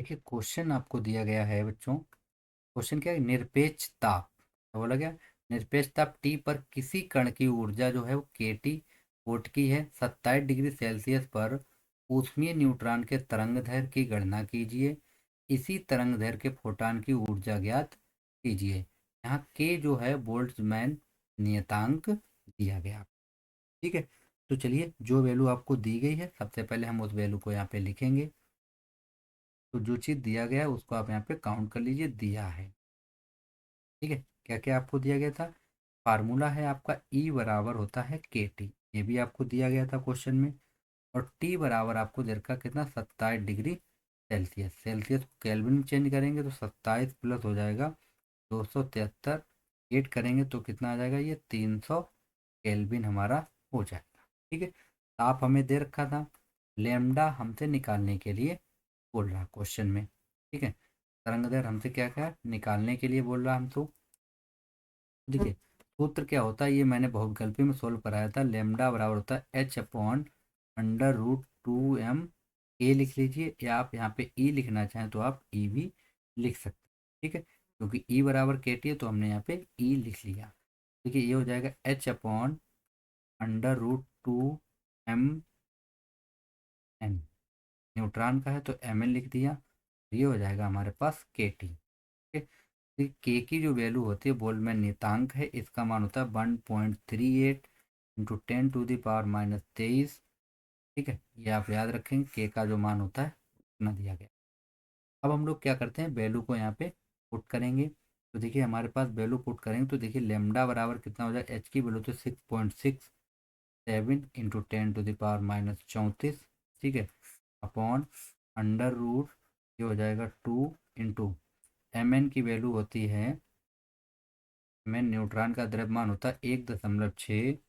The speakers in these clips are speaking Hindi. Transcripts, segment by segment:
देखिए क्वेश्चन आपको दिया गया है बच्चों। क्वेश्चन क्या है? निरपेक्ष ताप। तो बोला गया निरपेक्ष ताप टी पर किसी कण की ऊर्जा जो है वो के टी वोल्ट की है। 27 डिग्री सेल्सियस पर ऊष्मीय न्यूट्रॉन के तरंग दैर्घ्य की गणना कीजिए। इसी तरंग दैर्घ्य के फोटॉन की ऊर्जा ज्ञात कीजिए। यहाँ के जो है बोल्ट्जमैन नियतांक दिया गया। ठीक है, तो चलिए जो वैल्यू आपको दी गई है सबसे पहले हम उस वैल्यू को यहाँ पे लिखेंगे। तो जो चीज़ दिया गया है उसको आप यहाँ पे काउंट कर लीजिए, दिया है। ठीक है, क्या क्या आपको दिया गया था? फार्मूला है आपका ई बराबर होता है के टी, ये भी आपको दिया गया था क्वेश्चन में। और टी बराबर आपको दे रखा कितना? 27 डिग्री सेल्सियस। सेल्सियस को केल्विन में चेंज करेंगे तो 27 प्लस हो जाएगा 273। एट करेंगे तो कितना आ जाएगा? ये 300 केल्विन हमारा हो जाएगा। ठीक है, ताप हमें दे रखा था, लेमडा हमसे निकालने के लिए बोल रहा क्वेश्चन में। ठीक है, तरंग दैर्घ्य हमसे क्या क्या निकालने के लिए बोल रहा हमको। देखिए सूत्र क्या होता है, ये मैंने बहुत गलती में सोल्व कराया था। लेमडा बराबर होता है H upon under root 2m। A लिख लीजिए, या आप यहाँ पे ई लिखना चाहें तो आप ई भी लिख सकते हैं। ठीक है, क्योंकि ई बराबर के टी है तो हमने यहाँ पे ई लिख लिया। देखिए ये हो जाएगा H upon under root 2m N. Neutron का है तो एम एन लिख दिया। ये हो जाएगा हमारे पास के टी। के की जो वैल्यू होती है बोल्ट्जमैन नियतांक है, इसका मान होता है 1.38 इंटू 10⁻23। ठीक है, ये आप याद रखेंगे, के का जो मान होता है उतना दिया गया। अब हम लोग क्या करते हैं, वैल्यू को यहाँ पे पुट करेंगे। तो देखिए हमारे पास वैल्यू पुट करेंगे तो देखिए लेमडा बराबर कितना हो जाए? एच की वैल्यू तो 6.67 इंटू 10⁻34। ठीक है, अपॉन अंडर रूट ये हो जाएगा 2 इंटू एम एन की वैल्यू होती है, में न्यूट्रॉन का द्रव्यमान होता है 1.7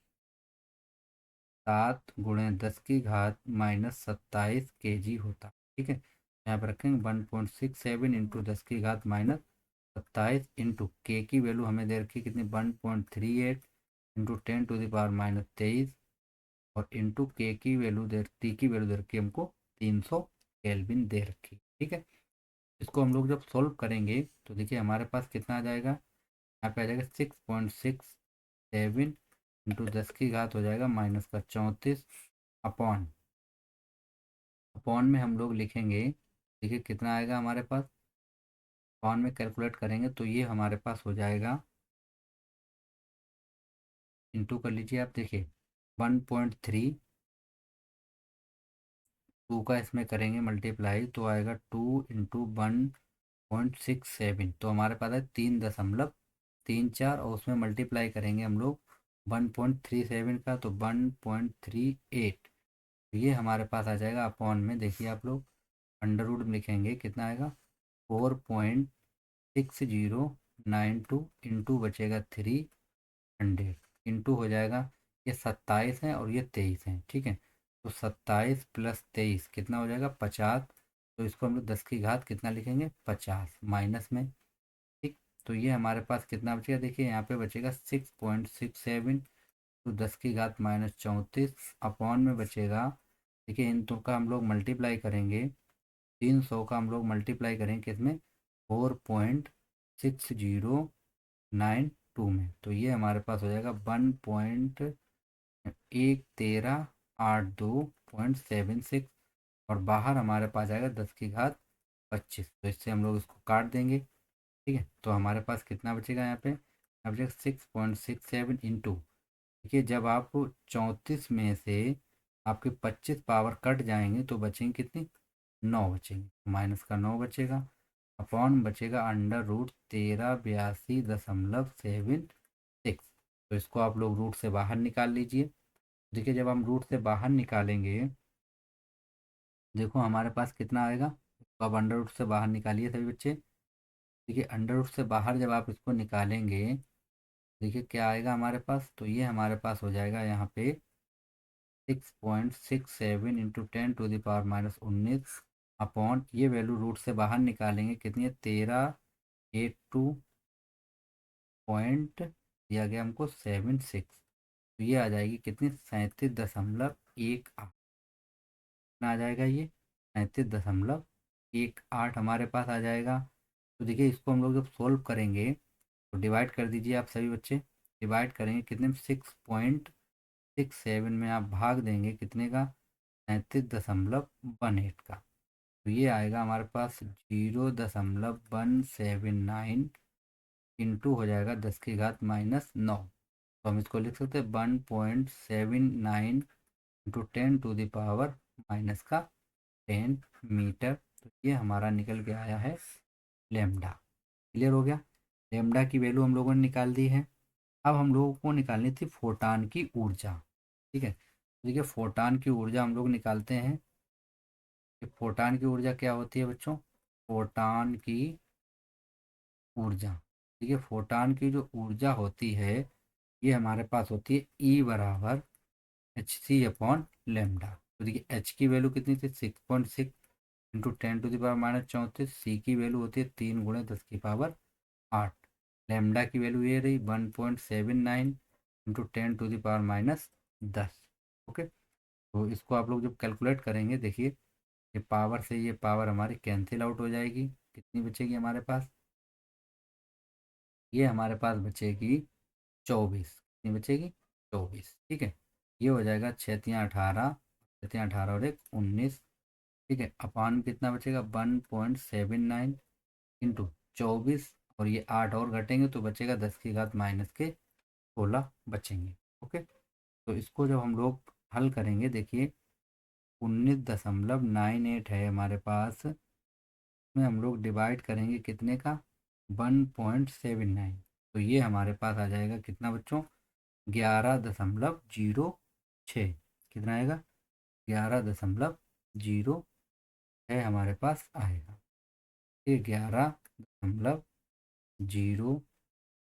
× 10⁻⁻27 kg होता। ठीक है, यहाँ पर रखेंगे 1.67 इंटू 10⁻⁻27 इंटू के की वैल्यू हमें दे रखी कितनी? 1.38 इंटू 10⁻23। और इंटू के की वैल्यू दे, टी की वैल्यू दे रखी हमको 300 केल्विन दे रखी। ठीक है, इसको हम लोग जब सॉल्व करेंगे तो देखिए हमारे पास कितना आ जाएगा? यहाँ पे आ जाएगा 6.67 इंटू 10⁻³ हो जाएगा -34। अपॉन अपॉन में हम लोग लिखेंगे, देखिए कितना आएगा हमारे पास? अपॉन में कैलकुलेट करेंगे तो ये हमारे पास हो जाएगा, इंटू कर लीजिए आप। देखिए 1.3, 2 का इसमें करेंगे मल्टीप्लाई तो आएगा 2 इंटू 1.67। तो हमारे पास है 3.34 और उसमें मल्टीप्लाई करेंगे हम लोग 1.37 का तो 1.38। ये हमारे पास आ जाएगा अपॉन में। देखिए आप लोग अंडर रूट में लिखेंगे कितना आएगा? 4.6092 इंटू बचेगा 300 इंटू हो जाएगा, ये 27 है और ये 23 है। ठीक है, तो 27 प्लस 23 कितना हो जाएगा? 50। तो इसको हम लोग 10⁻³ कितना लिखेंगे? 50 माइनस में। ठीक, तो ये हमारे पास कितना बचेगा? देखिए यहाँ पे बचेगा 6.67 तो 10⁻⁻34 अपॉन में बचेगा। देखिए इन दो का हम लोग मल्टीप्लाई करेंगे, 300 का हम लोग मल्टीप्लाई करेंगे किसमें? 4.6092 में। तो ये हमारे पास हो जाएगा 1.1382.76। और बाहर हमारे पास आएगा 10⁻25। तो इससे हम लोग इसको काट देंगे। ठीक है, तो हमारे पास कितना बचेगा? यहाँ पे यहाँ बचेगा 6.67 इंटू, देखिए जब आप 34 में से आपके 25 पावर कट जाएंगे तो बचेंगे कितनी? 9 बचेंगे। माइनस का 9 बचेगा, अपॉन बचेगा अंडर रूट 1382.76। तो इसको आप लोग रूट से बाहर निकाल लीजिए। देखिए जब हम रूट से बाहर निकालेंगे, देखो हमारे पास कितना आएगा? तो अब अंडर रूट से बाहर निकालिए सभी बच्चे। देखिए अंडर रूट से बाहर जब आप इसको निकालेंगे, देखिए क्या आएगा हमारे पास? तो ये हमारे पास हो जाएगा यहाँ पे 6.67 इंटू 10⁻⁻19 अपॉन ये वैल्यू रूट से बाहर निकालेंगे कितनी है? 1382 पॉइंट दिया गया हमको 76। तो ये आ जाएगी कितनी? 37.18 आ जाएगा ये 37.18। 18 हमारे पास आ जाएगा। तो देखिए इसको हम लोग जब सोल्व करेंगे तो डिवाइड कर दीजिए आप सभी बच्चे। डिवाइड करेंगे कितने में, 6.67 में आप भाग देंगे कितने का, 37.18 का। तो ये आएगा हमारे पास 0.179 इंटू हो जाएगा 10⁻⁻9। तो हम इसको लिख सकते हैं 1.79 इंटू 10⁻⁻10 मीटर। तो ये हमारा निकल के आया है लेमडा। क्लियर हो गया। लेमडा की वैल्यू हम लोगों ने निकाल दी है। अब हम लोगों को निकालनी थी फोटान की ऊर्जा। ठीक है, तो देखिए फोटान की ऊर्जा हम लोग निकालते हैं कि फोटान की ऊर्जा क्या होती है बच्चों। फोटान की ऊर्जा, ठीक है, फोटान की जो ऊर्जा होती है ये हमारे पास होती है ई बराबर hc/λ। तो देखिए एच की वैल्यू कितनी थी, 6.6 इंटू 10⁻⁻34। सी की वैल्यू होती है 3 × 10⁻8। लेमडा की वैल्यू ये रही 1.79 इंटू 10⁻10। ओके, तो इसको आप लोग जब कैलकुलेट करेंगे देखिए ये पावर से ये पावर हमारी कैंसिल आउट हो जाएगी। कितनी बचेगी हमारे पास, ये हमारे पास बचेगी 24। कितनी बचेगी, 24। ठीक है, ये हो जाएगा 6×3 = 18, 6×3 = 18 और 1 19। ठीक है, अपान में कितना बचेगा 1.79 इंटू 24, और ये 8 और घटेंगे तो बचेगा 10⁻⁻16 बचेंगे। ओके, तो इसको जब हम लोग हल करेंगे देखिए 19.98 है हमारे पास, में हम लोग डिवाइड करेंगे कितने का, 1.79। तो ये हमारे पास आ जाएगा कितना बच्चों, 11.06। कितना आएगा, 11.06 हमारे पास आएगा। ये 11.0,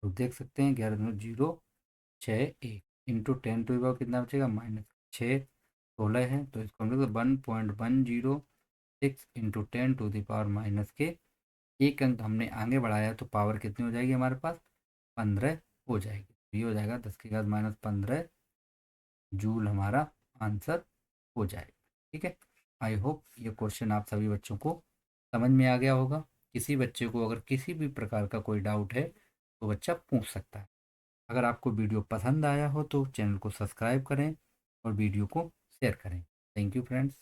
तो देख सकते हैं 11.061 इंटू 10⁻⁻ कितना बचेगा, -6। 16 है तो इसको हम लोग 1.106 इंटू 10⁻⁻, के एक अंक हमने आगे बढ़ाया तो पावर कितनी हो जाएगी हमारे पास, 15 हो जाएगी। तो ये हो जाएगा 10⁻⁻15 जूल हमारा आंसर हो जाएगा। ठीक है, आई होप ये क्वेश्चन आप सभी बच्चों को समझ में आ गया होगा। किसी बच्चे को अगर किसी भी प्रकार का कोई डाउट है तो बच्चा पूछ सकता है। अगर आपको वीडियो पसंद आया हो तो चैनल को सब्सक्राइब करें और वीडियो को शेयर करें। Thank you friends.